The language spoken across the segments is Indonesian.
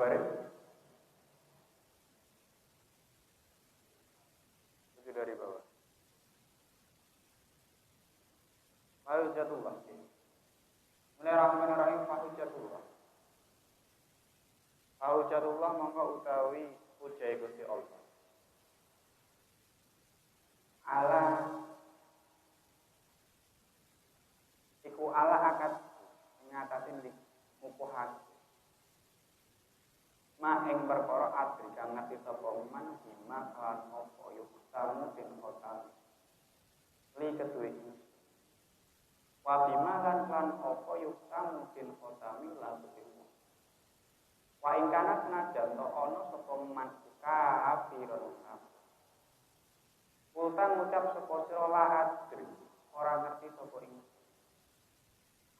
baris 7 dari bawah. Hujjatullah. Bismillahirrahmanirrahim. Hujjatullah. Hujjatullah mongko utawi hujjah Gusti Allah. Ala iku ala akad ngatasin di mupuhan ma ing perkara adri kang ngerti sapa man bima kan apa yuk tamu den khotam li kedue wa bima lan apa yuk tamu den khotami lan kedue wa ing kana senajan to ana sapa man kafirun Kultan ngucap sapa sira la adri ora ngerti sapa ing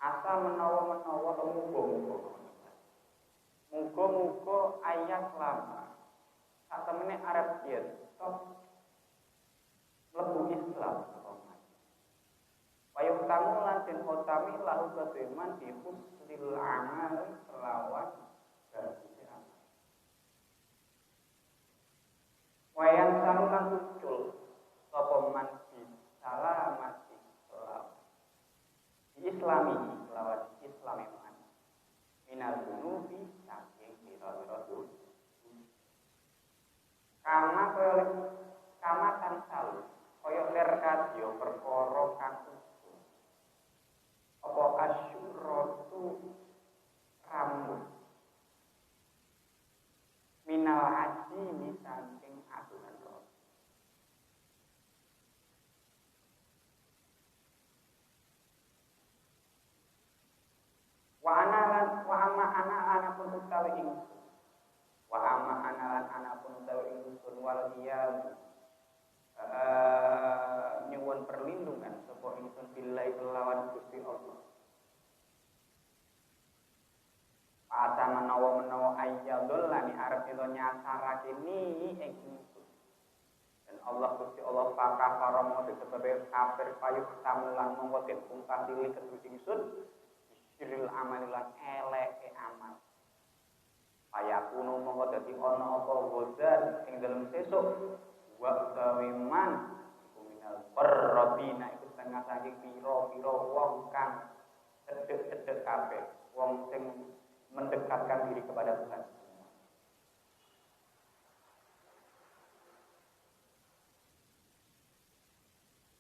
asal menawa-menawa muga-muga ayat lama sak temene arep yen stop mlebu Islam Wayuh tamu lan den khotami lahu kedeman di husnil amal kelawan bagus amal Wayan salukan muncul sapa man bi salamati Islami lawan Islami man minal dunubi saking pira-pira dosa kama tansal kaya lir kadya perkara kang usul apa asyuratu rambut minal haji saking aturan roh wa amma ana pun utawi ingsun wa amma ana pun utawi ingsun wal iyam nyuwun perlindungan sapa ingsun billahi lawan Gusti Allah pada menawa ayyadul lani arep itu nyasarake ni ing ingsun dan Allah Gusti Allah pakah paramo disebabke kafir payuh samulan mongko den pungkah dili kedue ingsun siril amalilan eleke amal ayakuno mongko dadi ana apa godan ing dalem sesuk wa tawiman kuminal perrabina iku setengah saking pira-pira wong kang cedhek-cedhek kabeh wong sing mendekatkan diri kepada Tuhan.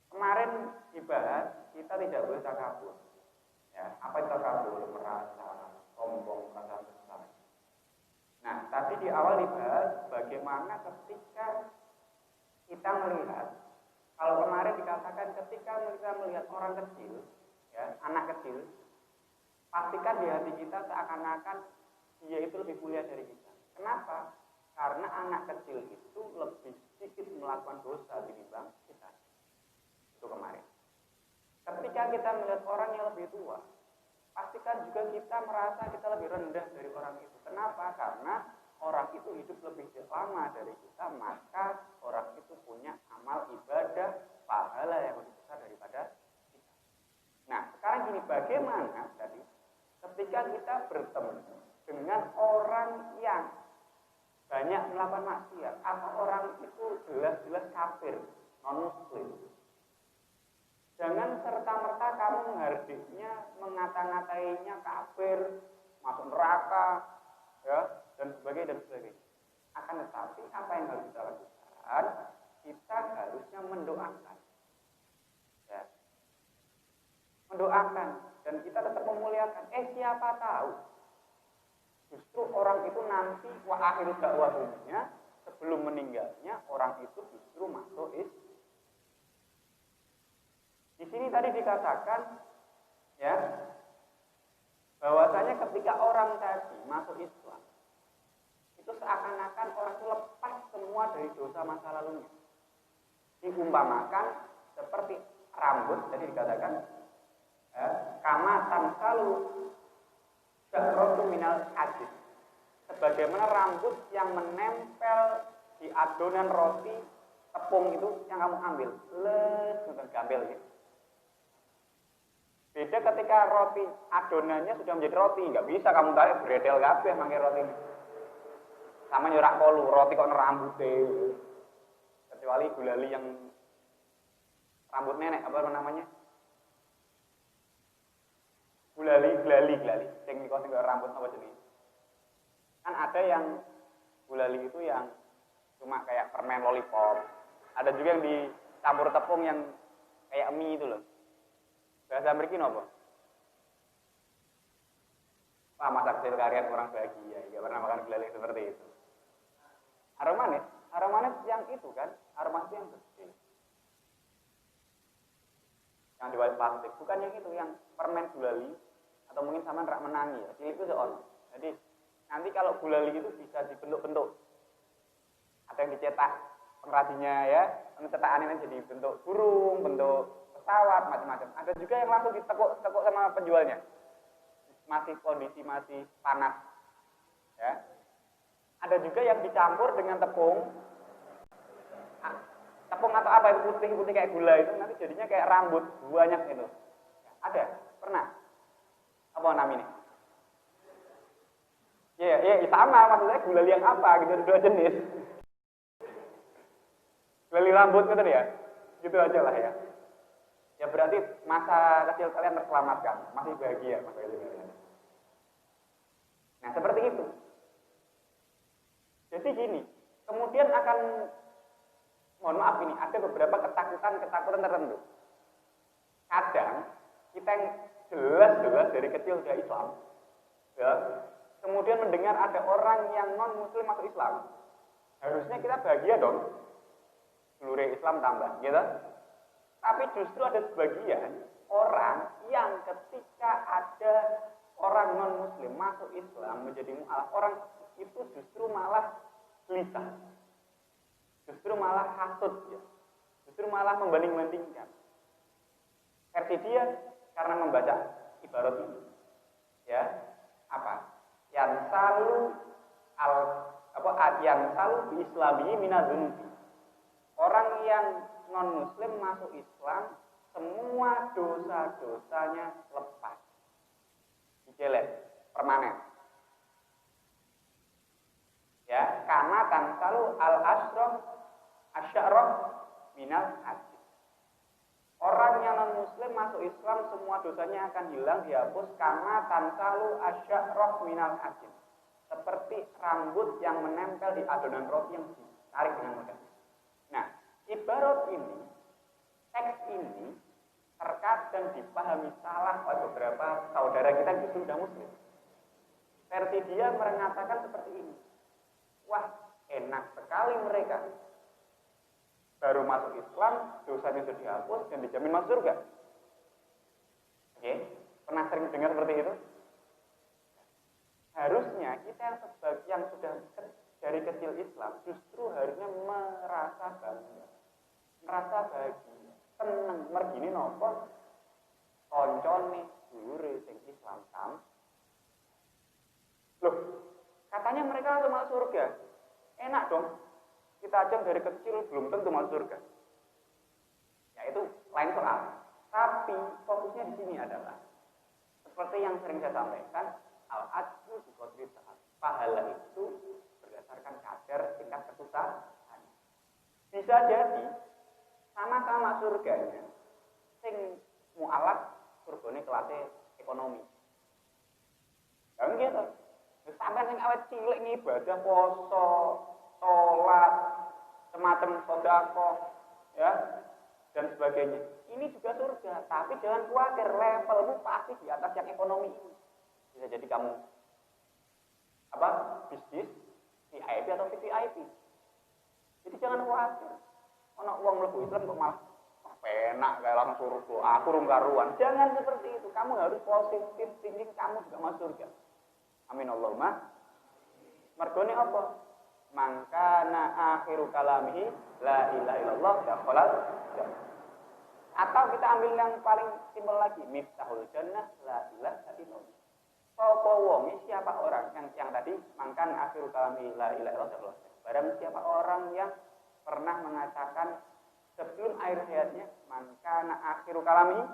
Kemarin dibahas kita tidak boleh takabur. Ya, apa itu takabur? Merasa sombong, merasa besar. Nah, tadi di awal dibahas bagaimana ketika kita melihat, kalau kemarin dikatakan ketika kita melihat orang kecil, ya, anak kecil, pastikan di hati kita seakan-akan dia itu lebih mulia dari kita. Kenapa? Karena anak kecil itu lebih sedikit melakukan dosa dibanding kita. Itu kemarin. Ketika kita melihat orang yang lebih tua, pastikan juga kita merasa kita lebih rendah dari orang itu. Kenapa? Karena orang itu hidup lebih lama dari kita, maka orang itu punya amal ibadah, pahala yang lebih besar daripada kita. Nah, sekarang gini, bagaimana tadi ketika kita bertemu dengan orang yang banyak melakukan maksiat atau orang itu jelas-jelas kafir, non-muslim. Jangan serta-merta kamu menghardiknya, mengata-ngatainya kafir, masuk neraka, ya, dan sebagainya. Akan tetapi apa yang harus kita lakukan? Kita harusnya mendoakan, ya, mendoakan, dan kita tetap memuliakan. Siapa tahu, justru orang itu nanti wa akhiru da'wahumnya sebelum meninggalnya orang itu justru masuk Islam. Di sini tadi dikatakan ya bahwasanya ketika orang tadi masuk Islam itu seakan-akan orang itu lepas semua dari dosa masa lalunya. Diumpamakan seperti rambut tadi dikatakan kama tansalu sya'ratu minal hadid. Sebagaimana rambut yang menempel di adonan roti tepung itu yang kamu ambil, bukan gambel gitu. Beda ketika roti adonannya sudah menjadi roti, nggak bisa kamu tarik bredel kabeh mangke roti ini. Sama nyorak kolu, roti kok rambutnya. Kecuali gulali yang rambut nenek, apa namanya? Gulali. Sing niku sing rambut apa jenis? Kan ada yang gulali itu yang cuma kayak permen lollipop. Ada juga yang dicampur tepung yang kayak mie itu loh. Bahasa mriki napa? Wah, masa kecil kalian kurang bahagia, enggak pernah makan gulali seperti itu. Aromanis yang itu kan, aromanis yang kecil. Yang di balik plastik, bukan yang itu, yang permen gulali atau mungkin sama rak menangi ya, cilik itu seon. Jadi nanti kalau gulali itu bisa dibentuk-bentuk. Ada yang dicetak pengrajinnya ya, pencetakannya jadi bentuk burung, bentuk pesawat, macam-macam. Ada juga yang langsung ditekuk sama penjualnya. Masih kondisi masih panas. Ya. Ada juga yang dicampur dengan tepung. Tepung atau apa itu putih-putih kayak gula itu nanti jadinya kayak rambut banyak itu. Ada? Pernah? Apa namanya? Ya, sama maksudnya gulali yang apa gitu, ada dua jenis. Gulali rambut gitu ya. Gitu aja lah ya. Ya berarti masa kecil kalian terselamatkan, masih bahagia masa kecil kalian. Nah, seperti itu. Jadi gini, kemudian akan, mohon maaf ini, ada beberapa ketakutan tertentu. Kadang kita yang jelas dari kecil sudah Islam, ya, kemudian mendengar ada orang yang non Muslim masuk Islam, harusnya kita bahagia dong, seluruh Islam tambah, gitu. Tapi justru ada sebagian orang yang ketika ada orang non Muslim masuk Islam menjadi mu'alaf, orang itu justru malah gelisah, justru malah hasut, ya. Justru malah membanding-bandingkan. Versi dia karena membaca ibarat ini, ya apa? Yang selalu bi islami minadzunubi. Orang yang non Muslim masuk Islam, semua dosa-dosanya lepas, dijelet, permanen. Ya, karena tansalu asy'arah minal hadis. Orang yang non Muslim masuk Islam semua dosanya akan hilang, dihapus karena tansalu asy'arah minal hadis. Seperti rambut yang menempel di adonan roti yang ditarik dengan mudah. Nah, ibarat ini, teks ini terkadang dipahami salah oleh beberapa saudara kita yang justru sudah Muslim. Versi dia mengatakan seperti ini. Wah, enak sekali mereka. Baru masuk Islam, dosanya sudah dihapus dan dijamin masuk surga. Oke, pernah sering dengar seperti itu? Harusnya kita yang sudah dari kecil Islam justru harusnya merasa bangga, merasa bahagia, seneng. Mergini nopo koncone dulure sing Islam tam. Loh, katanya mereka langsung masuk surga. Enak dong. Kita aja dari kecil belum tentu masuk surga. Ya itu lain soal. Tapi fokusnya di sini adalah seperti yang sering saya sampaikan, al-ajru bi qadri ta'at. Pahala itu berdasarkan kadar tingkat kesusahan. Bisa jadi sama-sama surganya sing mu'alaf surgane kelasnya ekonomi. Kan gitu. Sampai sing awet cilik ngibadah poso, sholat, semacam sedekah, ya, dan sebagainya. Ini juga surga, tapi jangan khawatir, levelmu pasti di atas yang ekonomi ini. Bisa jadi kamu bisnis VIP atau VVIP. Jadi jangan khawatir. Ono uang mlebu Islam kok malah penak kayak langsung surga, aku rum karuan. Jangan seperti itu. Kamu harus positif thinking, kamu juga masuk surga. Amin Allahumma. Mergone apa? Mangkana akhiru kalamihi la ilaha illallah dakhalal jannah. Atau kita ambil yang paling simpel lagi, miftahul jannah la ilaha illallah. Sapa wong siapa orang yang tadi mangkana akhiru kalamihi la ilaha illallah dakhalal jannah. Barang siapa orang yang pernah mengatakan sebelum akhir hayatnya mangkana akhiru kalamihi,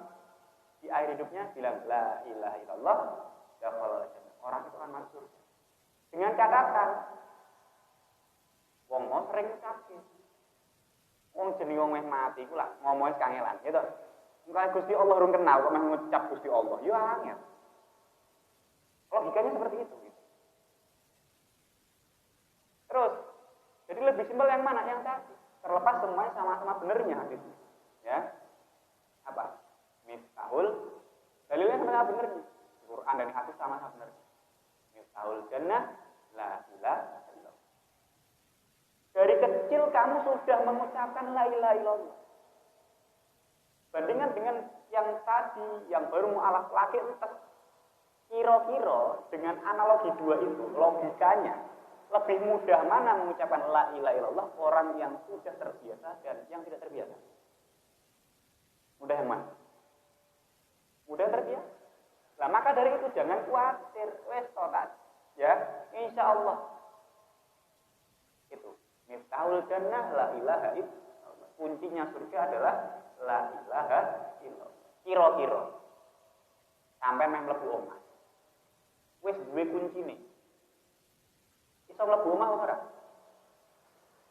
di akhir hidupnya bilang la ilaha illallah dakhalal jannah. Orang itu akan masuk surga. Dengan catatan Wong mau sering ngucapke. Wong jenenge wong meh mati iku lak ngomong kangelan, gitu. Engko Gusti Allah urung kenal kok meh ngucap Gusti Allah. Yo angel. Logikanya seperti itu gitu. Terus, jadi lebih simpel yang mana? Yang tadi. Terlepas semuanya sama-sama benernya hadisnya. Ya. Apa? Miftahul. Dalilnya sama-sama benernya. Quran dan hadis sama-sama benernya. Miftahul jannah la ilaha illallah. Dari kecil kamu sudah mengucapkan la ilaha illallah. Bandingkan dengan yang tadi, yang baru mu'alaf laki entek. Kira-kira dengan analogi dua itu, logikanya lebih mudah mana mengucapkan la ilaha illallah orang yang sudah terbiasa dan yang tidak terbiasa? Mudah yang mana? Mudah yang terbiasa. Nah, maka dari itu jangan khawatir, wes totat, ya, insya Allah. Itu miftahul jannah la ilaha illallah. Kuncinya surga adalah la ilaha illallah. Kira-kira sampai meh mlebu omah. Wes duwe kuncine. Iso mlebu omah ora?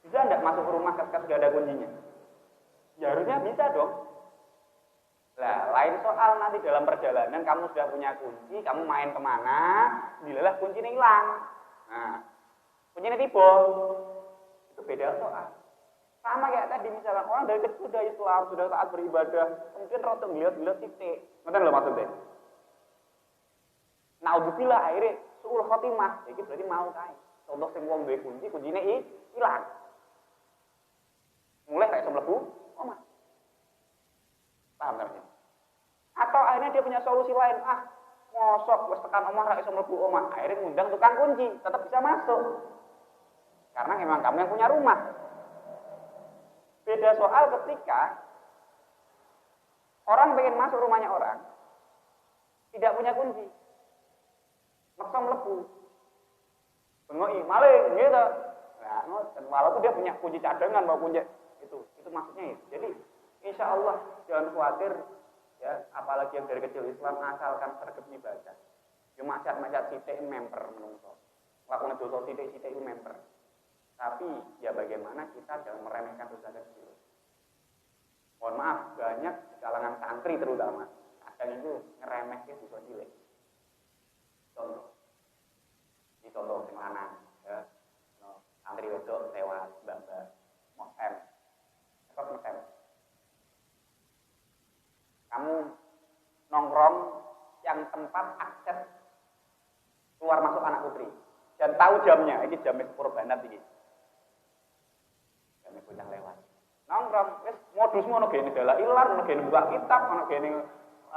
Bisa ndak masuk ke rumah ketika sudah ada kuncinya? Ya harusnya bisa dong. Nah, lain soal nanti dalam perjalanan kamu sudah punya kunci, kamu main kemana, dilalah kuncinya hilang. Nah, kuncinya tiba. Itu beda soal. Sama kayak tadi misalnya orang dari kecil sudah Islam, sudah taat beribadah, kemudian roto ngeliat titik. Ngerti lho maksudnya? Naudzubillah akhirnya suul khotimah, iki berarti mau kae. Contoh sing wong duwe kunci, kuncine ilang. Mulai kayak mlebu omah. Paham kan? Atau akhirnya dia punya solusi lain, mosok wis tekan omah ra iso mlebu omah, akhirnya ngundang tukang kunci, tetap bisa masuk. Karena memang kamu yang punya rumah. Beda soal ketika orang pengen masuk rumahnya orang, tidak punya kunci. Maksa mlebu. Bengoki, maling gitu. Nah, walaupun dia punya kunci cadangan mau kunci itu maksudnya itu. Jadi insya Allah jangan khawatir ya, apalagi yang dari kecil Islam asalkan sregep ibadah. Yo maksiat-maksiat sithik memper menungso. Lakone dosa sithik-sithik itu memper. Tapi ya bagaimana kita jangan meremehkan dosa kecil. Mohon maaf, banyak di kalangan santri terutama kadang itu ngeremehke dosa cilik. Contoh sing lanang ya. Santri wedok lewat mbak-mbak mosem. Kok mosem? Kamu nongkrong yang tempat akses keluar masuk anak putri dan tahu jamnya, ini jam kurbanat iki. Jam bocah lewat. Nongkrong wis modusmu ono gene dalah ilar, ono gene buka kitab, ono gene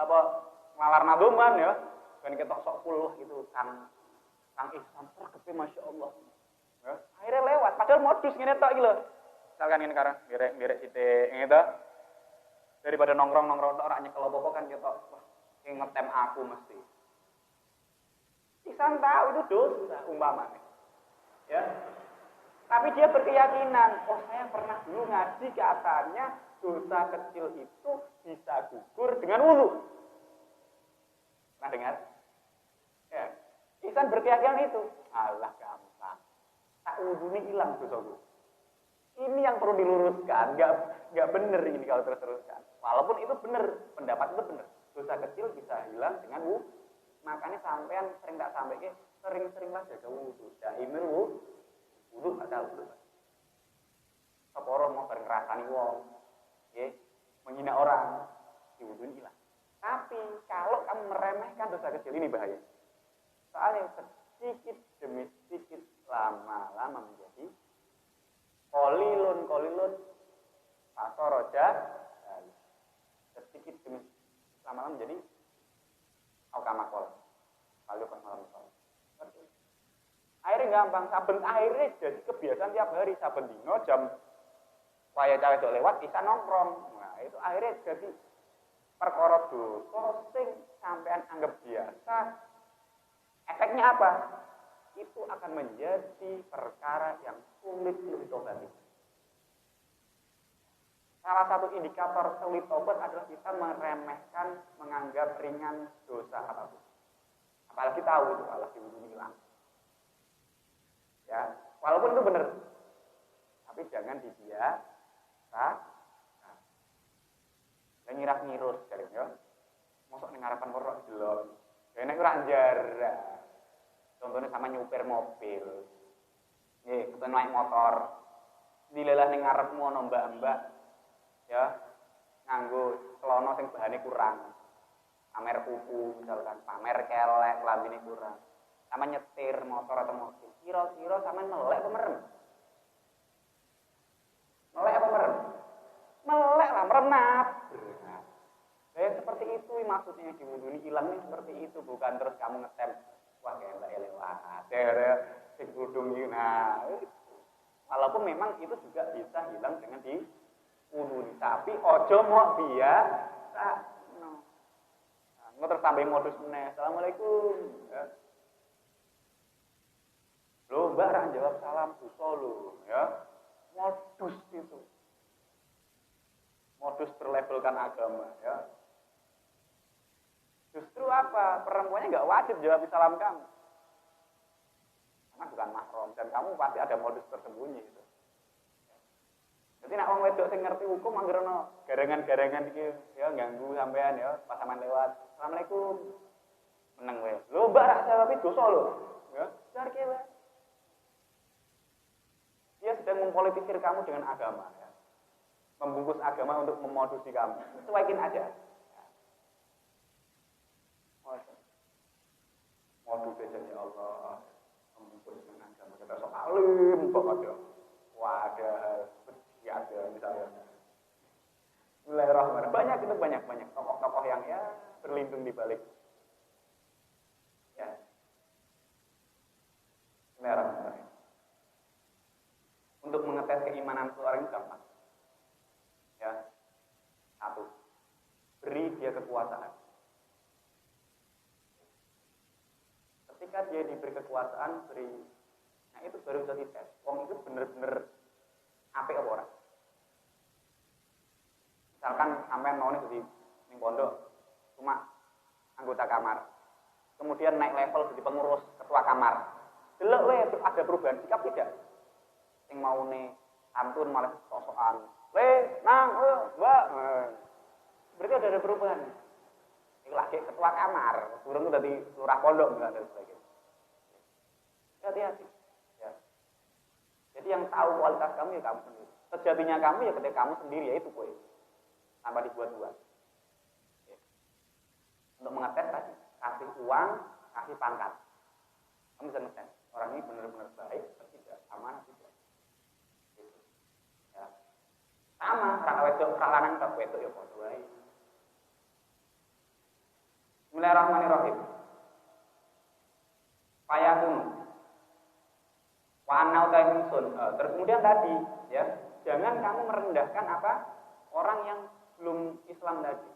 apa ngalar nadoman ya. Ben ketok sok puluh itu Kang Ihsan terkepe Masya Allah. Ya, akhirnya lewat, padahal modus ngene tok iki lho. Misalkan ngene karang ngerek sithik ngene daripada nongkrong tok ora nyekel apa-apa kan ketok wah ngetem aku mesti. Ihsan tahu itu dosa umpamanya. Ya. Tapi dia berkeyakinan, oh saya pernah dulu ngaji katanya dosa kecil itu bisa gugur dengan wudu. Nah dengar? Ya. Ihsan berkeyakinan itu. Allah gampang. Tak wudune hilang dosaku. Ini yang perlu diluruskan, enggak benar ini kalau terus-teruskan. Walaupun itu benar, pendapat itu benar. Dosa kecil bisa hilang dengan wudu. Makanya sampean sering tak sampai sering-seringlah jaga wudu. Daimir wudu ada wudu. Seporo mau bareng ngrasani wong. Nggih, menghina orang, di wudu hilang. Tapi kalau kamu meremehkan dosa kecil ini bahaya. Soalnya sedikit demi sedikit lama-lama menjadi kolilun pasoroja sedikit demi lama-lama menjadi aukamakol kalau malam akhirnya gampang akhirnya jadi kebiasaan tiap hari saben dino jam waya cawe dok lewat bisa nongkrong. Nah itu akhirnya jadi perkara dosa sing sampean anggap biasa. Efeknya apa? Itu akan menjadi perkara yang sulit ditobati. Salah satu indikator sulit tobat adalah kita meremehkan, menganggap ringan dosa apapun. Apalagi tahu itu Allah di wudu hilang. Ya, walaupun itu benar. tapi jangan dibiasa. Lah ngiras-ngirus jare yo. Mosok ning ngarepan werok delok. Ya nek ora njara. Contohnya sama nyupir mobil. Nggih, kita naik motor. Dilelah ning ngarepmu ana mbak-mbak. Ya. Nganggo celana sing bahane kurang. Pamer kuku misalkan, pamer kelek, lambene kurang. Sama nyetir motor atau mobil. Kira-kira sama melek apa merem? Melek apa merem? Melek lah, merenap. Seperti itu maksudnya diwuduni ilangnya seperti itu, bukan terus kamu ngetem wah kayak lewat. Sing kudung iki nah. Walaupun memang itu juga bisa hilang dengan diwuduni, tapi ojo mau biasa. No. Nah, terus tambah modus meneh. Assalamualaikum. Ya. Loh, Mbak ra jawab salam dosa lho, ya. Modus itu. Modus berlabelkan agama, ya. Justru apa? Perempuannya nggak wajib jawab salam kamu. Karena bukan mahram dan kamu pasti ada modus tersembunyi itu. Jadi nek wong wedok sing ngerti hukum anggere ono garangan-garangan iki ya ganggu sampean ya pas sampean lewat. Assalamualaikum. Meneng wae. Lho Mbak rak jawab dosa lho. Ya, jar kowe. Dia sedang mempolitisir kamu dengan agama ya. Membungkus agama untuk memodusi kamu. Cuekin aja. Modus aja ya Allah. Membungkus dengan agama kita sok alim banget ya. Wadah. Ya ada misalnya. Bismillahirrahmanirrahim. Banyak itu banyak tokoh-tokoh yang ya berlindung di balik. Ya. Bismillahirrahmanirrahim. Untuk mengetes keimanan seorang itu gampang. Ya. Satu. Beri dia kekuasaan. Ketika dia diberi kekuasaan, nah itu baru bisa dites. Wong itu bener-bener apik apa ora? Misalkan sampean mau nih di pondok cuma anggota kamar. Kemudian naik level jadi pengurus ketua kamar. Delok we ada perubahan sikap tidak? Sing mau nih santun malah sok-sokan. Mbak. Berarti ada perubahan. Ini lagi ketua kamar, burung itu dari lurah pondok dan sebagainya. Hati-hati. Ya. Jadi yang tahu kualitas kamu ya kamu sendiri. Sejatinya kamu ya ketika kamu sendiri ya itu kowe. Tanpa dibuat-buat. Ya. Untuk mengetes tadi, kasih uang, kasih pangkat. Kamu bisa ngetes. Orang ini benar-benar baik atau tidak, amanah tidak. Gitu. Ya. Sama, rak wedok, rak lanang tak wedok ya padha wae. Bismillahirrahmanirrahim. Fayakun. Wa anna ta'insun. Terus kemudian tadi, ya, jangan kamu merendahkan apa? Orang yang belum Islam tadi.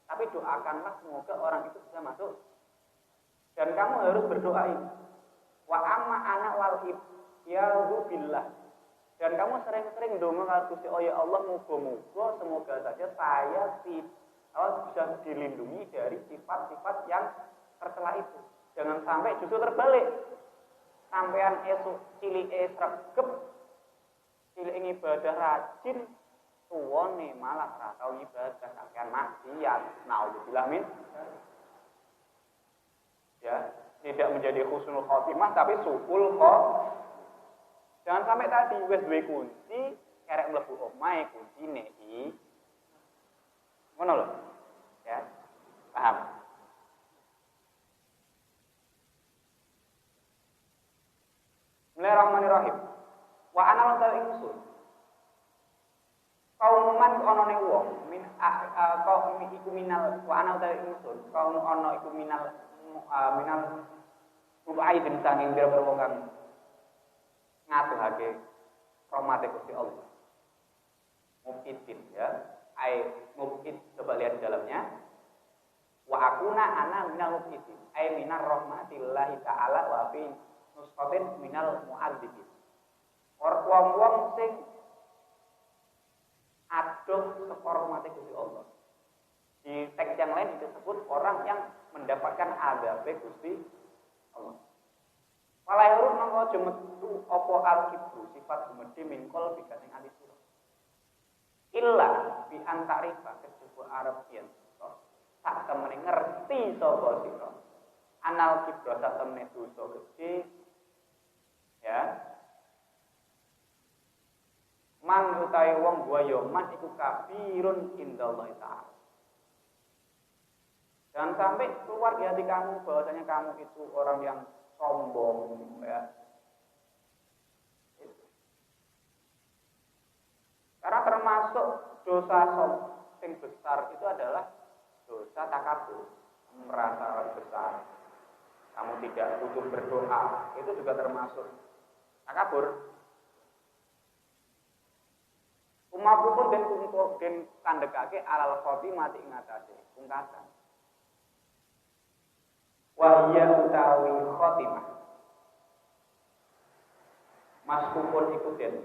Tapi doakanlah semoga orang itu bisa masuk. Dan kamu harus berdoa ini. Wa amma ana wal ibyadu billah. Dan kamu sering-sering ndonga karo Gusti oh ya Allah muga-muga semoga saja saya bisa dilindungi dari sifat-sifat yang tercela itu. Jangan sampai justru terbalik. Sampean esuk cilike sregep, cilik ibadah rajin, tuwane malah ora tau ibadah, sampean maksiat. Nauzubillah min. Ya, tidak menjadi husnul khotimah tapi suul khotimah. Jangan sampai tadi wis duwe kunci, kerek mlebu omahe kuncine iki. Ngono lho. Ya. Paham? Bismillahirrahmanirrahim. Wa ana lan ingsun. Kauman ana ning wong min kaum iku minal wa ana lan ingsun. Kaum ana iku minal rubai den sanging pira-pira wong kang ngatuhake rahmate Gusti Allah. Mukidin ya. Mukid coba lihat di dalamnya. Wa akuna ana minal mukidin. Minar rahmatillahi ta'ala wa fi nusqatin minal mu'adzibin. Wong-wong sing adoh saka rahmate Gusti Allah. Di teks yang lain disebut orang yang mendapatkan azab Gusti Allah. Walairu nangka aja metu apa al-kibru sifat gumedhe mingkol bika sing ati sira. Illa bi antarifa kejaba arep yen sak temene ngerti sapa sira. Anal kibru sak temene dosa gedhe ya. Man utawi wong gua ya man iku kafirun indallahi ta'ala. Jangan sampai keluar di hati kamu bahwasanya kamu itu orang yang sombong ya. Karena termasuk dosa yang besar itu adalah dosa takabur, merasa besar. Kamu tidak butuh berdoa, itu juga termasuk takabur. Umapu pun den kandhekake alal khotimati ing atase pungkasan. Wa hiya utawi khotimah. Maskupun iku den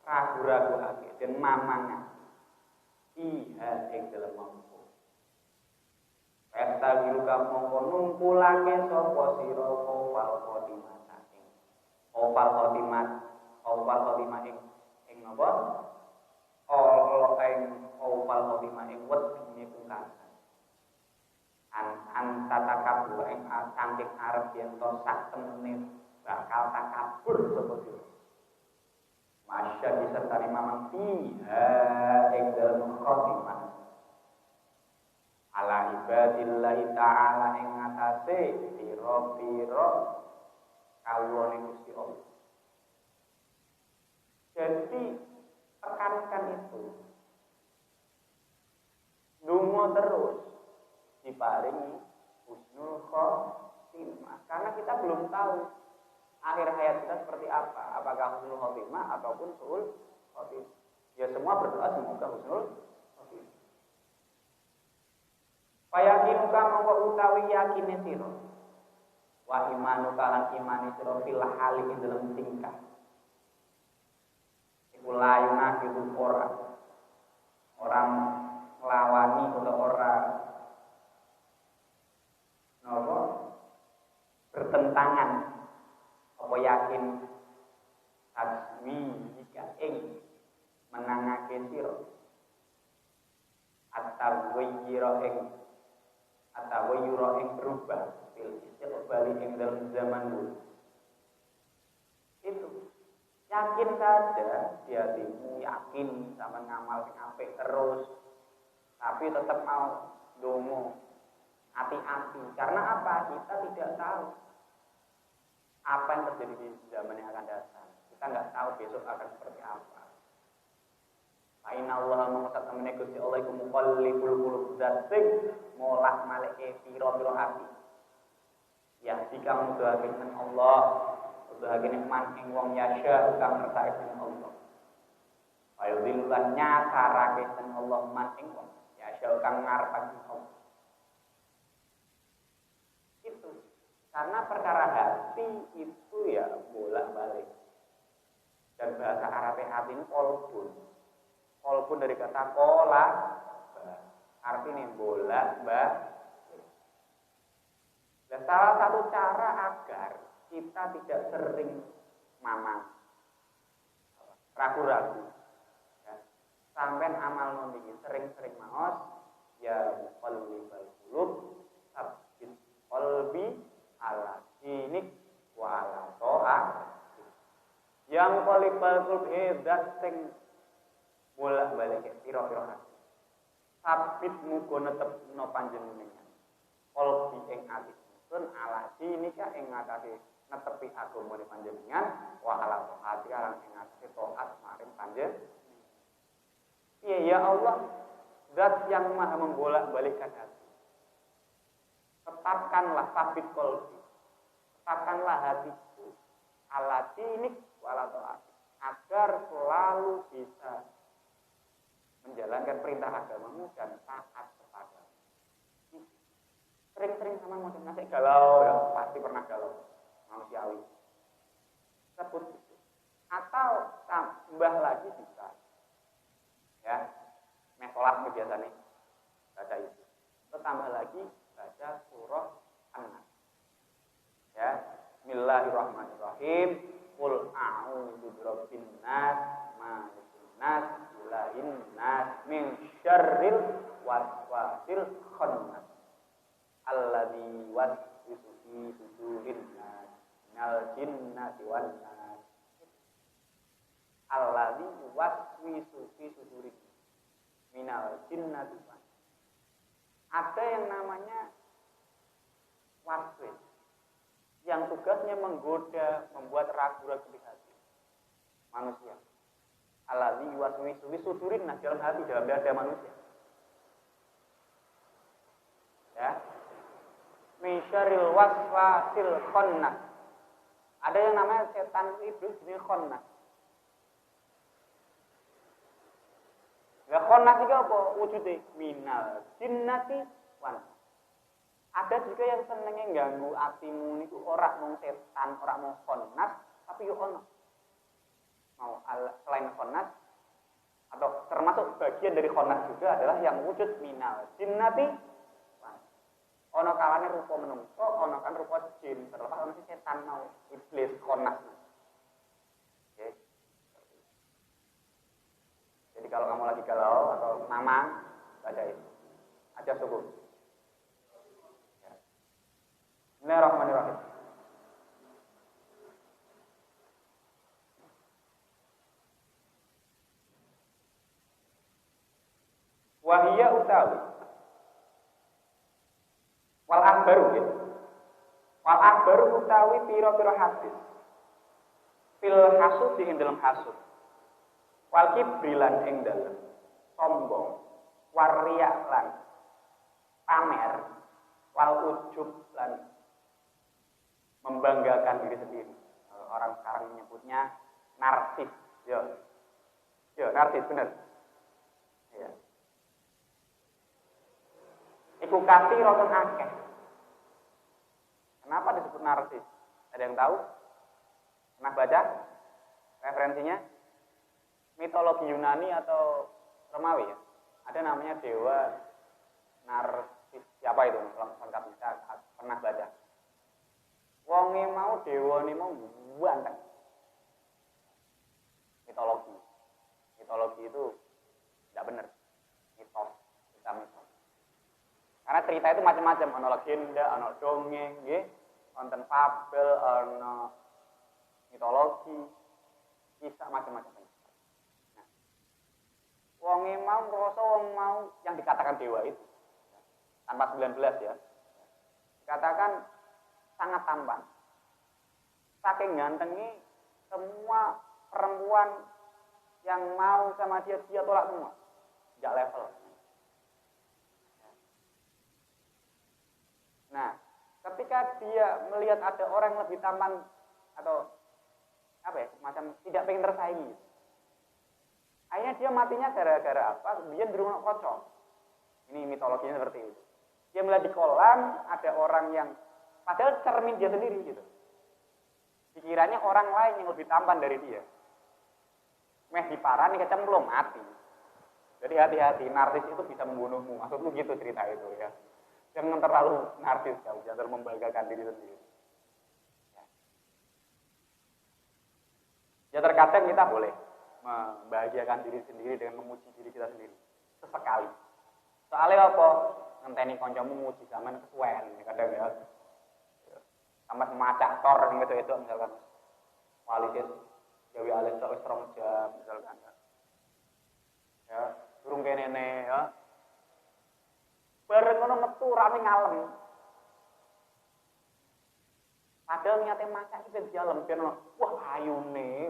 ragu-raguake den mamangan. Iha ing dalem mangko. Pesta wiruka mongko numpulake sapa sira opal khotimah saking. Opal khotimah ing napa? Allah ing opal khotimah ing wedine pungkasan. Antatakabur ing saking arep yen to sak temene bakal takabur sapa sira. Masya disertani mamang fiha ing dalem khotimah ala ibadillahi ta'ala ing ngatasé pira-pira kawulane Gusti Allah. Jadi tekankan itu. Dungo terus diparingi husnul khotimah karena kita belum tahu akhir hayat kita seperti apa, apakah husnul khotimah ataupun suul khotimah. Ya semua berdoa semoga husnul khotimah. Payakinuka mongko utawi yakine sira. Wa imanuka lan imani sira fil hali ing dalam tingkah. Iku layuna itu orang ngelawani atau orang nopo bertentangan apa yakin taswi jika ing menangake sira atawayira ing berubah fil istiqbali ing dalam zaman dulu. Itu yakin saja di hatimu, yakin sama ngamal sing apik terus, tapi tetap mau dongo hati-hati. Karena apa? Kita tidak tahu apa yang terjadi di zaman yang akan datang. Kita nggak tahu besok akan seperti apa. Inna Allah mengucap temene Gusti Allah iku muqallibul qulub zating molak malike pira-pira hati. Ya, jika mudahaken Allah bahagian man ing wong yasya kang ngertake dening Allah. Ayo dilulan nyatarake dening Allah man ing wong yasya kang ngarepake Allah. Itu karena perkara hati itu ya bolak-balik. Dan bahasa Arab hati ini kolbun. Kolbun dari kata kola, artinya bolak-balik. Dan salah satu cara agar kita tidak sering mamang, ragu-ragu, ya. Sampai amal nondingi sering-sering maos, ya muqallibal qulub, sabbit qalbi ala dinik wa ala ta'ah. Yang muqallibal qulub zat sing bolak-balik pira-pira hati. Sabbit muga netepno panjenengan. Qalbi ing ati sun ala dinika ing ngatasi netepi agama panjenengan wa ala taati lan ing atase taat maring panjenengan. Iya ya Allah, zat yang maha membolak-balikkan hati. Tetapkanlah sabit qalbi. Tetapkanlah hatiku ala dinik wa ala taati agar selalu bisa menjalankan perintah agamamu dan taat kepadamu. Sering-sering sama model nasi galau ya, pasti pernah galau. Manusiawi sebut itu atau tambah lagi bisa ya sholat biasanya baca itu atau tambah lagi baca surah An-Nas ya Bismillah Bismillahirrahmanirrahim. Qul a'udzu birabbin nas, malikin nas, ilahin nas, min syarril waswasil khannas. Alladzi waswisu fi sudurin nas, minal jinnati wan nas. Alladzi waswisu fi sudurin minal jinnati wan nas. Ada yang namanya waswis, yang tugasnya menggoda, membuat ragu-ragu di hati manusia. Alladzi waswisu fi sudurin nas, dalam hati, dalam dada manusia. Ya. Min syarril waswasil khannas. Ada yang namanya setan iblis jenis khannas. Lah khannas iki apa wujude? Minal jinnati wan. Ada juga yang senenge ganggu atimu niku ora mung setan, ora mung khannas, tapi yo ono. Mau selain khannas atau termasuk bagian dari khannas juga adalah yang wujud minal jinnati. Ono kalane rupa menungso, ono kan rupa jin, terlepas ono si setan mau iblis khannas. Oke. Jadi kalau kamu lagi galau atau mamang, baca itu. Aja suku. Ya. Bismillahirrahmanirrahim. Wahia utawi wal akhbaru ya. Wal akhbaru utawi pira-pira hadis. Fil hasud ing dalam hasud. Wal kibrilan ing dalam sombong. Wariya lan pamer. Wal ujub lan membanggakan diri sendiri. Orang sekarang menyebutnya narsis. Yo, narsis bener. Ya. Iku kasih roton akeh. Kenapa disebut narsis? Ada yang tahu? Pernah baca referensinya? Mitologi Yunani atau Romawi ya? Ada namanya dewa narsis. Siapa itu? Lengkap bisa pernah baca. Wonge mau dewa ini mau ganteng. Mitologi. Mitologi itu tidak benar. Mitos. Kita mitos. Karena cerita itu macam-macam, ono legenda, ono dongeng, nggih, wonten fabel, ono mitologi, kisah macam-macam. Nah, wonge mau ngrasa wong mau yang dikatakan dewa itu tanpa 19 ya. Dikatakan sangat tampan. Saking gantengnya semua perempuan yang mau sama dia tolak semua. Enggak level. Nah, ketika dia melihat ada orang yang lebih tampan atau apa ya, macam tidak pengen tersaingi, akhirnya dia matinya gara-gara apa? Dia dirungok kocok. Ini mitologinya seperti itu. Dia melihat di kolam ada orang yang padahal cermin dia sendiri gitu. Dikiranya orang lain yang lebih tampan dari dia. Meh diparani kecemplung mati. Jadi hati-hati, narsis itu bisa membunuhmu. Maksudku gitu cerita itu ya. Jangan terlalu narsis kamu, jangan terlalu membanggakan diri sendiri. Ya terkadang kita boleh membahagiakan diri sendiri dengan memuji diri kita sendiri. Sesekali. Soalnya apa? Ngenteni kancamu muji zaman kesuwen kadang ya. Sampai semacak tor gitu misalkan. Kualitas Jawi alis tok wis 2 jam misalkan. Ya, durung kene ya. Bareng ngono metu rame ngalem. Padahal niate masak iki ben dialem ben wah ayune.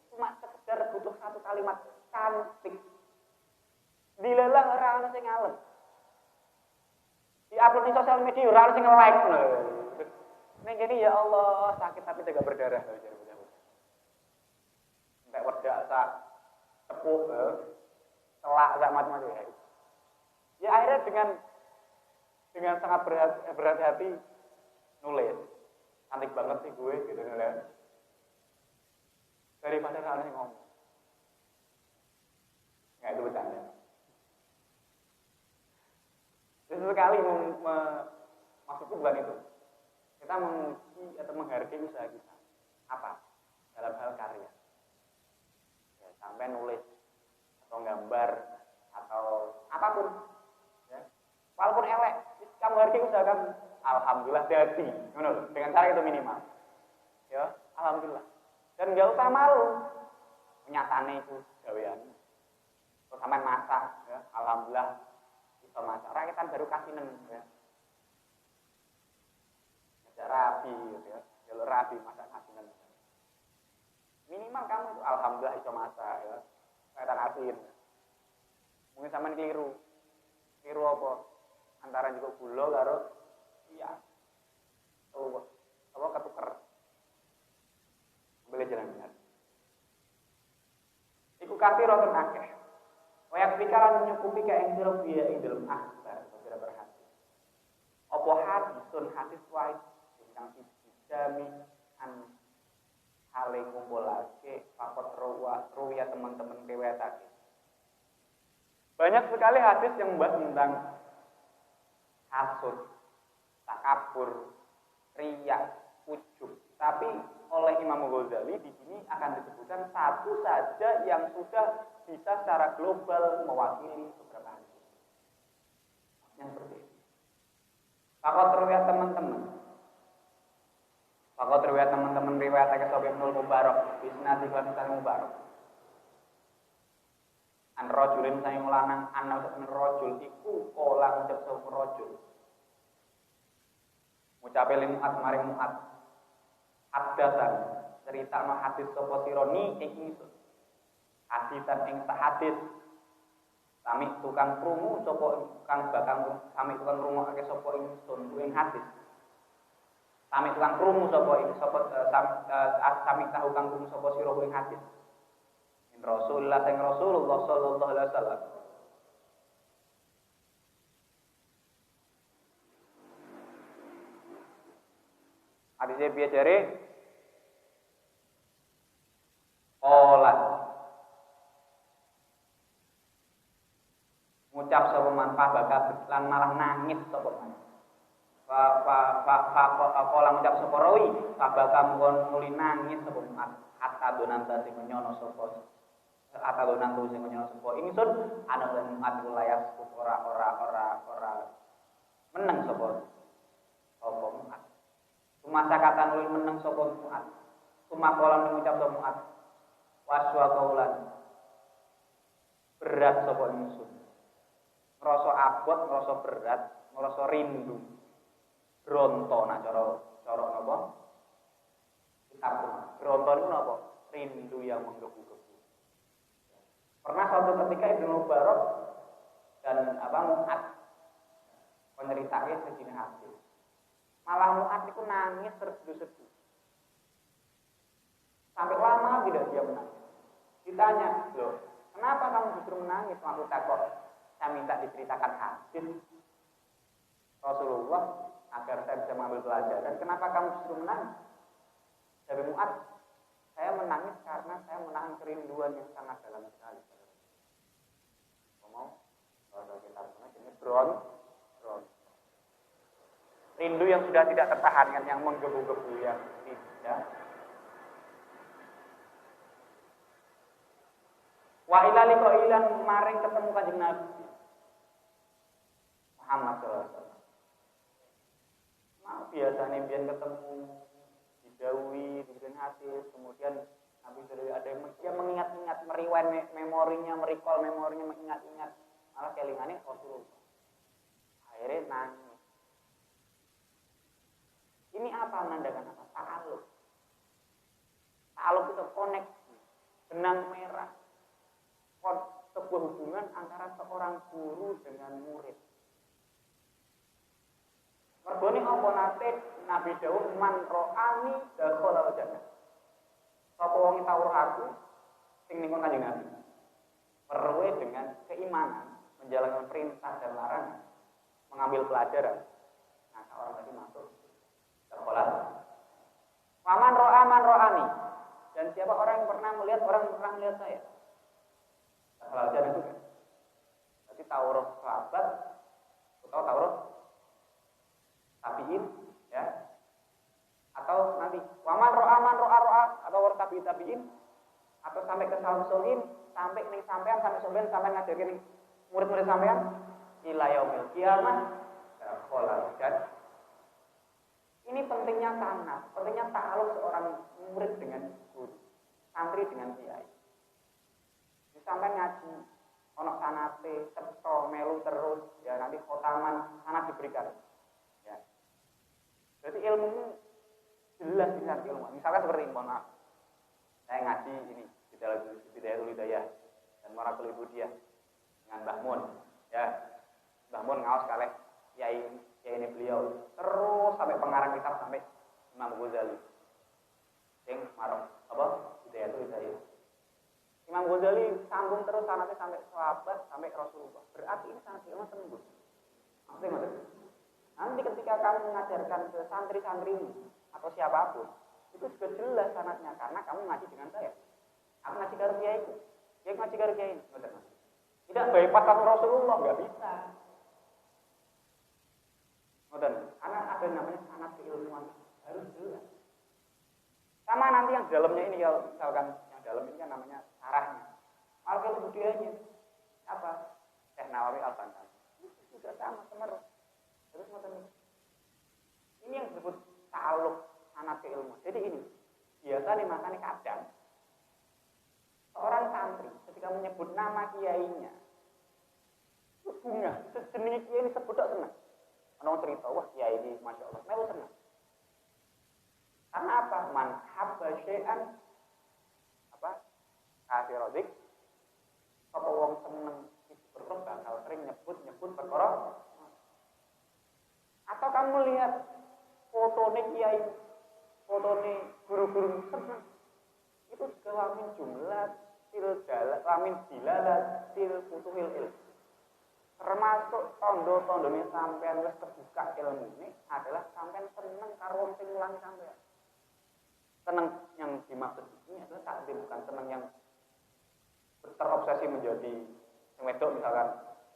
Cuma sekedar butuh satu kalimat cantik. Dilelang ora ana sing ngalem. Di-upload di sosial media ora ana sing nge-like ngono. Ning kene ya Allah, sakit tapi tidak berdarah Sampai wedak sak tepuk telak sak macam-macam ya. Ya akhirnya dengan sangat berhati-hati nulis. Cantik banget sih gue gitu nulis. Daripada kalian yang ngomong. Nggak itu bercanda. Sesekali maksudku bukan itu. Kita memuji memuji atau menghargai usaha kita. Apa? Dalam hal karya. Ya, sampai nulis atau gambar atau apapun. Ya. Walaupun elek, kamu hargai usaha kamu. Alhamdulillah jadi. Dengan cara itu minimal. Ya, alhamdulillah. Dan nggak usah malu. Nyatane itu gawean. Terus sampai masak, ya. Alhamdulillah bisa masak. Rakyatan baru kasinan, ya. Ngajak rabi, gitu ya. Jalur rabi masak kasinan. Minimal kamu itu alhamdulillah bisa masak, ya. Rakyatan asin. Mungkin sampean keliru. Keliru apa? Antara juga gula karo iya. Oh, apa ketuker. Boleh jalan benar. Iku kathirotun akeh. Wayak pikaran nyukupi ka ing sira biya ing dalem akhbar kira berhati. Apa hadisun hadis wae ingkang dijami an hale ngumpulake pakot ruya teman-teman riwayatake. Banyak sekali hadis yang membahas tentang hasud, takabur, riya, ujub. Tapi oleh Imam Ghazali di sini akan disebutkan satu saja yang sudah bisa secara global mewakili beberapa hadis. Yang seperti ini. Fakot riwayat teman-teman. Fakot riwayat teman-teman riwayat agak Sobi Ibnul Mubarak. Bisnati kelan Sari Mubarak. An rojulin sayang lanang anau satmen rojul iku kola ngucap sobi rojul. Ngucape limuat maring muat. Hadasan cerita no hadis sapa sironi ing ingsun. Hadisan ing hadis sami tukang krungu sapa kang bakal sami tukang krungu akeh sapa ingsun ing hadis. Sami tukang krungu sapa ing sami tahu kang krungu sapa sira ing hadis. In Rasulullah sing Rasulullah sallallahu alaihi wasallam. Hadisnya biasa dari olah ngucap sapa man bakat lan malah nangis sapa man. Olah ngucap sapa rawi bakat muli nangis sapa man. Hatta donanta sing nyono sapa. Hatta donanta sing nyono sapa. Ingsun ana lan atul layas ora meneng sapa. Apa man. Sumasa kata nuli meneng sapa muat. Sumakolan mengucap sapa muat. Waswa kaulan. Berat sapa ingsun. Ngrasa abot, ngrasa berat, ngrasa rindu. Bronto nak cara napa? Kitab. Bronto niku napa? Rindu yang menggebu-gebu. Pernah suatu ketika Ibnu Mubarak dan Muat menceritakan sejenis hadis. Malah Mu'ad itu nangis terseduh-seduh. Sampai lama tidak dia menangis. Ditanya, loh, kenapa kamu justru menangis? Maksudnya kok saya minta diceritakan hadis Rasulullah agar saya bisa mengambil pelajaran. Kenapa kamu justru menangis? Dari Mu'ad, saya menangis karena saya menahan kerinduan yang sangat dalam sekali. Ngomong, kalau kita jenis bron. Rindu yang sudah tidak tertahankan, yang menggebu-gebu, yang tidak. Wa ilali qailan maring ketemu Kanjeng Nabi Muhammad sallallahu alaihi wasallam. Biasanya biar ketemu didawi, diberikan hadis, kemudian Nabi sudah ada yang mengingat-ingat, meriwayat memorinya, merecall memorinya, mengingat-ingat, malah kelingannya Rasulullah. Akhirnya nangis. Ini apa menandakan apa? Ta'aluk. Ta'aluk itu koneksi, benang merah. Sebuah hubungan antara seorang guru dengan murid. Mergone apa nate Nabi dawuh man ro'ani dakhala jannah. Sapa wong tau aku sing ning Kanjeng Nabi. Perwe dengan keimanan, menjalankan perintah dan larangan, mengambil pelajaran. Nah, orang tadi masuk sekolah. Paman ro'a man ro'ani. Dan siapa orang yang pernah melihat orang yang pernah melihat saya. Pelajaran juga. Berarti Taurat sahabat atau Taurat tabiin, ya, atau tabiin atau sampai ke salaf sampai ning sampean sampai ngajarin murid-murid sampean ila yaumil qiyamah dan ini pentingnya sanad, pentingnya ta'aluk seorang murid dengan guru, santri dengan kiai. Sampai ngaji ono sanate cetha melu terus ya nanti khotaman sanad diberikan. Ya. Berarti ilmu jelas dengan ilmu. Misalkan seperti ini, mohon maaf. Saya ngaji ini di dalam Bidayatul Hidayah dan Marakul Ibudiyah dengan Mbah Mun, ya. Mbah Mun ngaos kalih kiai ini beliau terus sampai pengarang kitab sampai Imam Ghazali. Sing marang apa? Bidayatul Hidayah. Imam Ghazali sambung terus sanadnya sampai sahabat sampai Rasulullah. Berarti ini sanad ilmu tembus. Maksudnya nanti ketika kamu mengajarkan ke santri-santrimu atau siapapun, itu juga jelas sanadnya karena kamu ngaji dengan saya. Aku ngaji karo kiaiku, kiai ngaji karo kiai. Tidak bypass satu Rasulullah, nggak bisa. Karena ada namanya sanad keilmuan harus jelas. Sama nanti yang dalamnya ini kalau misalkan yang dalam ini kan namanya sarahnya. Malah kemudiannya apa? Syekh Nawawi Al-Bantani. Juga sama semeru. Terus ini yang disebut ta'aluk sanad keilmuan. Jadi ini biasa nih makanya kadang seorang santri ketika menyebut nama kiainya itu bunga sejenis kiai ini sebut tak senang. Orang cerita wah kiai ini masya Allah, melu senang. Karena apa? Man habba syai'an apa? Kafirodik. Sapa wong seneng terus bakal sering nyebut perkara. Atau kamu lihat fotone kiai, fotone guru-guru seneng. Itu juga wamin jumlah wamin dilalat til futuhil ilm. Termasuk tondo-tondone sampean wis kebuka ilmu ini adalah sampean seneng karo wong sing mulangi sampean. Seneng yang dimaksud ini adalah takdir, bukan seneng yang terobsesi menjadi yang wedok misalkan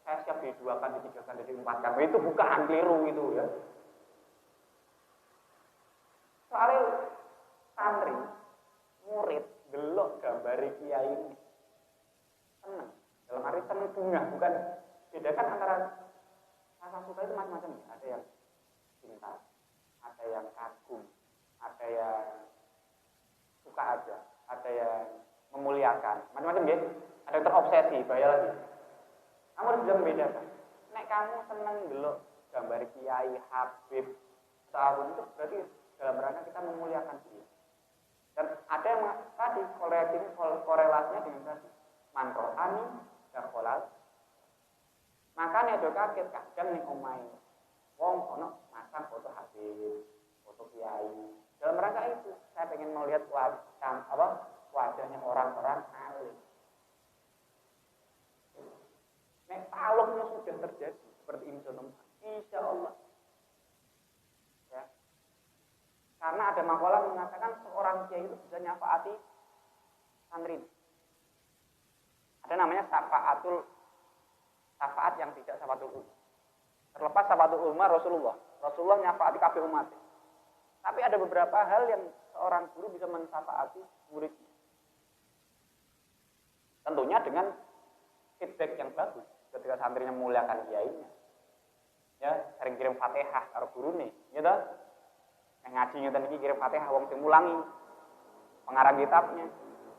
saya siap diduakan, ditigakan, diempatkan. Itu bukan keliru itu ya. Soalnya santri, murid, delok gambari kiai ini seneng. Dalam arti seneng bunga, bukan bedakan antara rasa suka itu macam-macam. Ada yang cinta, ada yang kagum, ada yang suka aja, ada yang memuliakan, macam-macam ya. Ada yang terobsesi, bahaya lagi. Kamu harus bisa membedakan. Nek kamu seneng delok gambar kiai, habib, sahabat itu berarti dalam rangka kita memuliakan dia. Dan ada yang tadi korelasinya dengan tadi manroani dan kolal. Makanya do kaget kadang ning omahe wong ono masang foto habib, foto kiai. Dalam rangka itu saya pengen melihat wajahnya orang-orang alim. Nek taluknya sudah terjadi seperti ini contoh, insya Allah. Ya. Karena ada makalah mengatakan seorang kiai itu bisa nyafaati santri. Ada namanya syafaat yang tidak syafaatul ulama. Terlepas syafaatul ulama Rasulullah nyafaati kabeh umat. Tapi ada beberapa hal yang seorang guru bisa mensyafaati muridnya. Tentunya dengan feedback yang bagus ketika santrinya memuliakan kiainya. Ya, sering kirim Fatihah karo gurune, gitu. Yang ngaji ngeten iki kirim Fatihah wong sing mulangi pengarang kitabnya.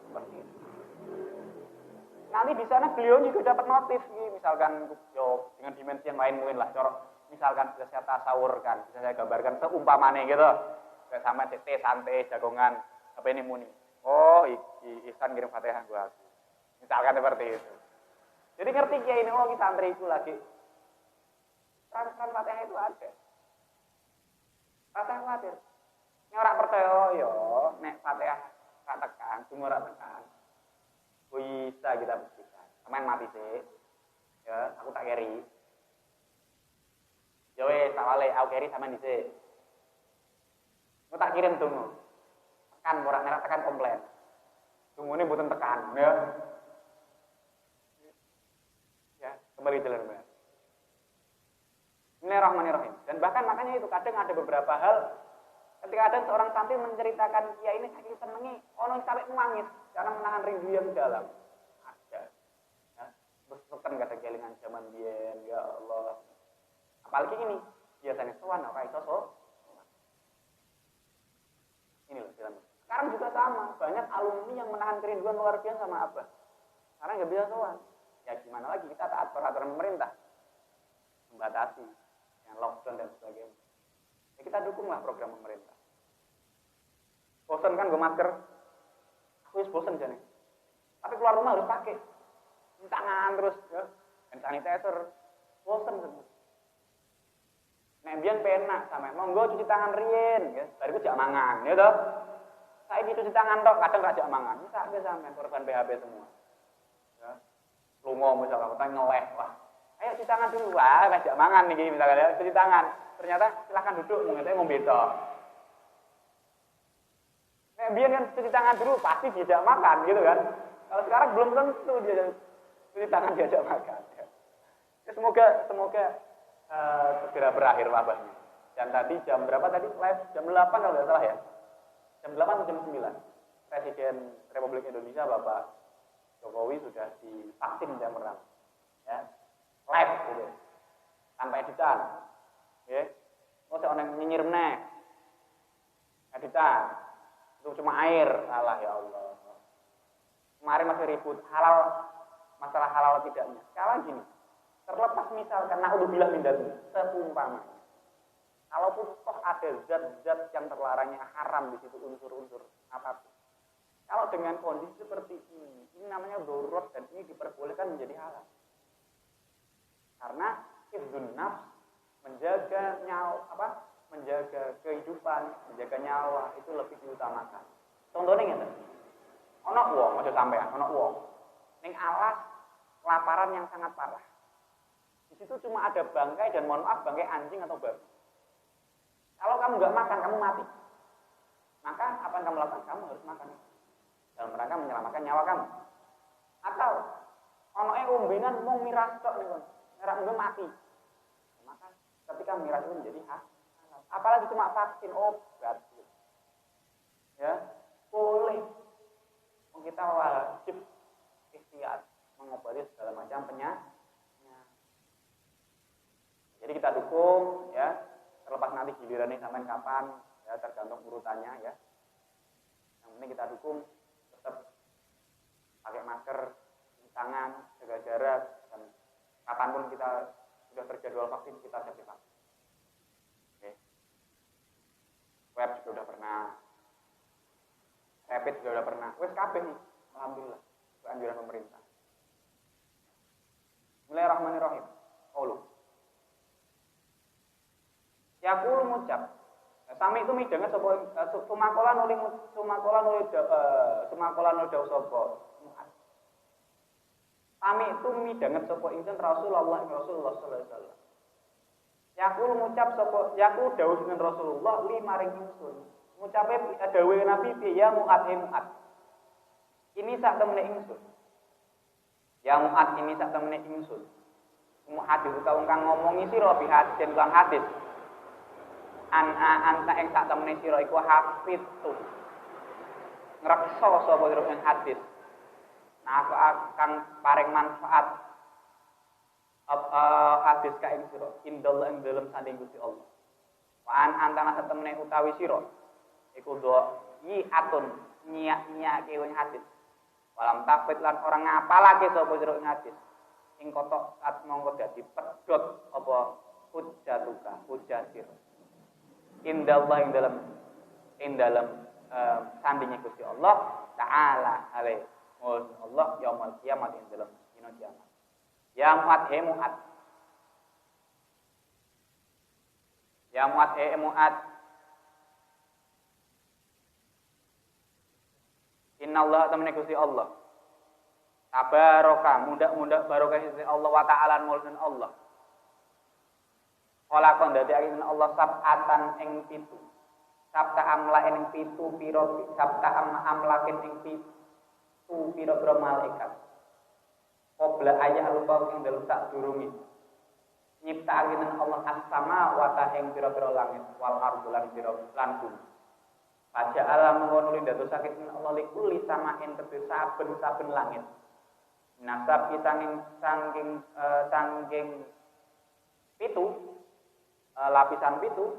Seperti itu. Nanti di sana beliau juga dapat motif, misalkan yo dengan dimensi yang lain mungkin lah, misalkan bisa saya tasawurkan, bisa saya gambarkan seumpamane gitu. Kayak sama teh santai jagongan apa ini muni. Oh, Ihsan kirim Fatihah gua. Misalkan seperti itu. Jadi ngerti kiai ini, oh kita santri itu lagi. Transfer Fatihah itu ada. Rasa khawatir. Ini orang percaya, yo, nek Fatihah tak tekan, semua orang tekan. Bisa kita buktikan. Kemain mati sih. Ya, aku tak keri. Ya wes, tak wale, aku keri sama di sini. Aku tak kirim tunggu. Tekan, borak merah tekan komplain. Tunggu ini bukan tekan, ya. Kembali jalan benar. Bismillahirrahmanirrahim. Dan bahkan makanya itu kadang ada beberapa hal Ketika ada seorang santri menceritakan, ya ini saking senengi, ono sampai nangis karena menahan rindu yang dalam. Ada. Ya. Besukan kata kelingan zaman biyen, ya Allah. Apalagi ini, biasanya sowan ora iso ini loh jalan. Sekarang juga sama, banyak alumni yang menahan kerinduan luar biasa sama Abah. Karena nggak bisa sowan. Ya gimana lagi, kita taat peraturan pemerintah. Membatasi, yang lockdown dan sebagainya. Ya kita dukunglah program pemerintah. Bosan kan gue masker? Aku wis bosan jane. Tapi keluar rumah harus pakai. Cuci tangan terus, ya. Hand sanitizer. Bosan kan. Nek biyen penak sampe monggo cuci tangan riyen, ya. Bariku jak mangan, ya toh. Saiki cuci tangan tok, kadang gak jak mangan. Sak sampean korban PHB semua. Ya. Lunga misalkan kita ngeleh, wah. Ayo cuci tangan dulu, wah, gak jak mangan nih misalkan ya, cuci tangan. Ternyata silahkan duduk, mungkin ngombe tok. Nek biyen kan cuci tangan dulu pasti diajak makan gitu kan. Kalau sekarang belum tentu dia cuci tangan diajak makan. Ya. Ya, semoga segera berakhir wabahnya. Dan tadi jam berapa tadi? Live jam 8 kalau tidak salah ya. Jam 8 atau jam 9. Presiden Republik Indonesia Bapak Jokowi sudah divaksin jam pertama. Ya. Live gitu. Tanpa editan. Ya. Oh, saya orang nyinyir meneh. Editan. Itu cuma air. Salah ya Allah. Kemarin masih ribut halal, masalah halal tidaknya. Sekarang gini. Terlepas misalkan naudzubillah min dzalik, seumpamanya. Kalaupun toh ada zat-zat yang terlarangnya haram di situ unsur-unsur apapun. Kalau dengan kondisi seperti ini namanya darurat dan ini diperbolehkan menjadi halal. Karena hifdzun nafs, menjaga nyawa menjaga kehidupan, menjaga nyawa itu lebih diutamakan. Contohnya ngeten. Ono wong aja sampean, ono wong ning alas kelaparan yang sangat parah. Di situ cuma ada bangkai dan mohon maaf bangkai anjing atau babi. Kalau kamu nggak makan, kamu mati. Maka apa yang kamu lakukan? Kamu harus makan. Dalam rangka menyelamatkan nyawa kamu. Atau onoke umbinan mau miras tok nih, miras umbi mati. Maka ketika miras itu menjadi hak. Apalagi cuma vaksin obat. Ya, boleh. Kita wajib ikhtiar mengobati segala macam penyakit. Jadi kita dukung ya, terlepas nanti gilirannya sampai kapan ya tergantung urutannya ya. Yang penting kita dukung tetap pakai masker, cuci tangan, jaga jarak dan kapanpun kita sudah terjadwal vaksin kita siap divaksin. Oke. Web juga udah pernah, rapid juga udah pernah, wes kabeh nih, alhamdulillah itu anjuran pemerintah. Bismillahirrahmanirrahim. Yakul ngucap. Sami itu midanget sapa sumakola nuli dawuh sapa. Sami itu midanget sapa ingsun Rasulullah sallallahu alaihi wasallam. Yakul ngucap sapa yakul dawuh dengan Rasulullah maring ingsun. Ngucape dawuh Nabi ya Mu'ad. Ini sak temene ingsun. Ya Mu'ad ini sak temene ingsun. Mu'ad itu kang ngomongi sira bi hadis den kang hadis. Anta ing sak temene sira iku hafidtu. Ngreksa sapa sira ing hadis. Nah aku akan paring manfaat hadis ka ing sira indallah ing dalem sanding Gusti Allah. Wa antana sak temene utawi sira iku do atun nyiak-nyiake ing hadis. Walam tafid lan orang ngapalake sapa sira ing hadis. Ing kotok at mongko dadi pedhot apa hujjatuka hujjah sira. Indallah ing dalam sandingnya Gusti Allah taala alaihi Allah yaumul kiamat ing dalam dina kiamat. Ya Mu'ad he Mu'ad. Ya Mu'ad he Mu'ad. Innallaha tamane Gusti Allah. Tabaraka mudah-mudah barokah Gusti Allah wa ta'ala mulkin Allah. Kala kon dadi akin Allah sab'atan ing 7. Sabta amlaken ing 7 pira sabta amlaken ing 7 pira-pira malaikat. Qabla ayah lupa ing dalem sak durunge. Nyiptakaken Allah as-sama wa ta ing pira-pira langit wal ardh lan pira lan bumi. Paja alam mengonuli ndadosaken Allah likuli samain kedhe saben-saben langit. Nasab sangking pitu lapisan pitu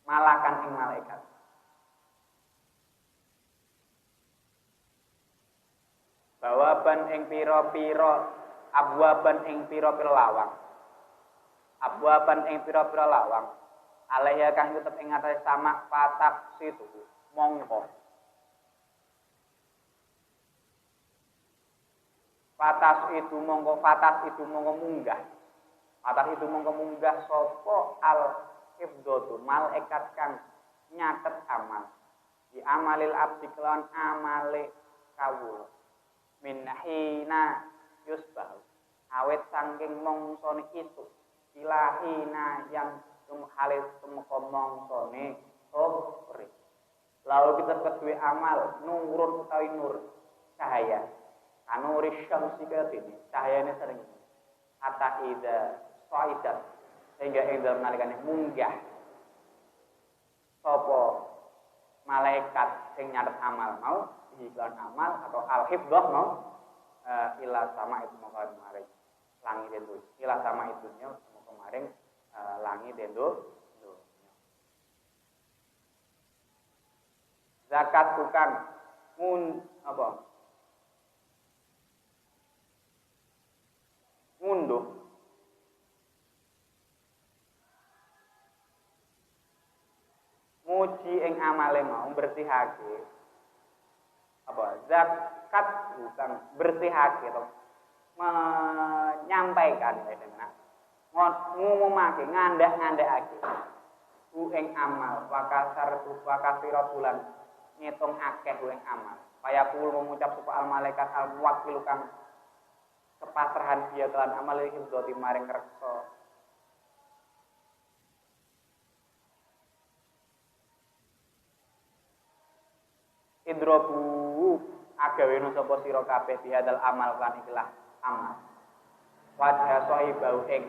malakan ing malaikat. Bawaban ing pira-pira abwaban ing pira-pira lawang. Abwaban ing pira-pira lawang. Alaiya kang tetep ing atase sama patak situ mongko. Fatas itu mongko munggah. Fatas itu mongko munggah sapa al hifdzatu malaikat kang nyatet amal. Di amalil abdi kelawan amale kawula. Min hina yusbah. Awet saking mongsone itu. Ilahina yang halis temeka mongsone sore. Lalu kita kedue amal nurun utawi nur cahaya. Anuri syamsi kadene cahayane sering hatta ida saidat sehingga ing dalem nalikane munggah sapa malaikat sing nyatet amal mau iklan amal atau al-hifdzah mau ila sama itu mau kemarin langit itu ila sama itunya mau kemarin langit itu zakat bukan ngunduh muji ing amale mau bersihake zakat bukan bersihake to menyampaikan ngumumake ngandhak-ngandhakake ku ing amal wakasira bulan ngitung akeh ku ing amal kaya kul mengucap sapa al malaikat al muwakkil kang kepasrahan dia kelan amal iki dadi maring reksa idrobu agaweno sapa sira kabeh bihadal amal kan ikilah amal wajah sahibau ing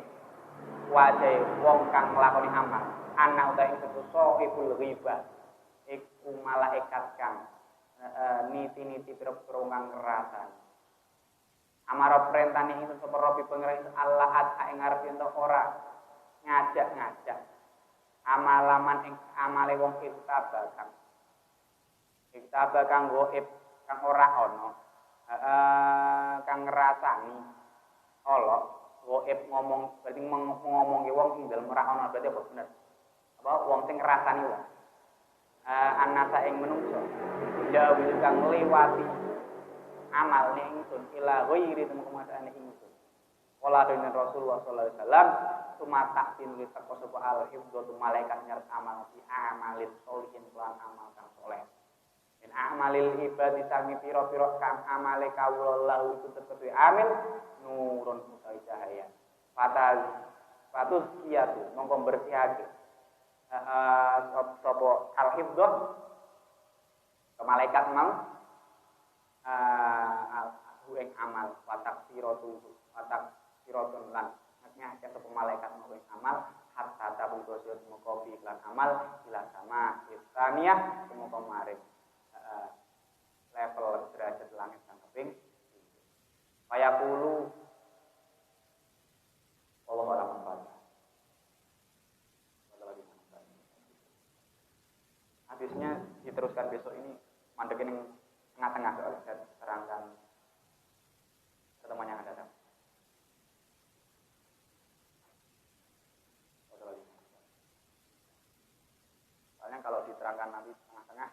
wajah wong kang nglakoni amal ana utahe setu sahibul ghibah iku malaikat kang niti-niti pira-pira kang ngrasani amara perintane itu sapa Rabbi pangeran Allah ing ngarep ento ora ngajak-ngajak amalaman ing amale wong kita kang goib kang ora ana kang ngrasani Allah goib ngomong berarti ngomongi wong ing dalem ora ana berarti apa bener apa wong sing ngrasani wong anasa ing menungso jauh kang ngliwati amal ning ingsun ila ghairi temukamatane ingsun. Kala dene Rasulullah sallallahu alaihi wasallam tumatak tin li teko sapa al hifdzatu malaikat nyar amal fi amalin sholihin lan amal kang saleh. In amalil ibadi sami pira-pira kang amale kawula lahu itu tetep amil nurun utawi cahaya. Fatus kiyatu mongko bersihake. Sapa al hifdzah malaikat mau ing amal watak siratun lan nyacah sapa malaikat mau ing amal hatta tabung dosa semoga iklan amal ila sama istaniyah semoga maring level derajat langit kang kaping kaya kulo Allah alam membaca hadisnya diteruskan besok ini mandek ini tengah-tengah soalnya saya terangkan pertemuan yang akan datang. Soalnya kalau diterangkan nanti tengah-tengah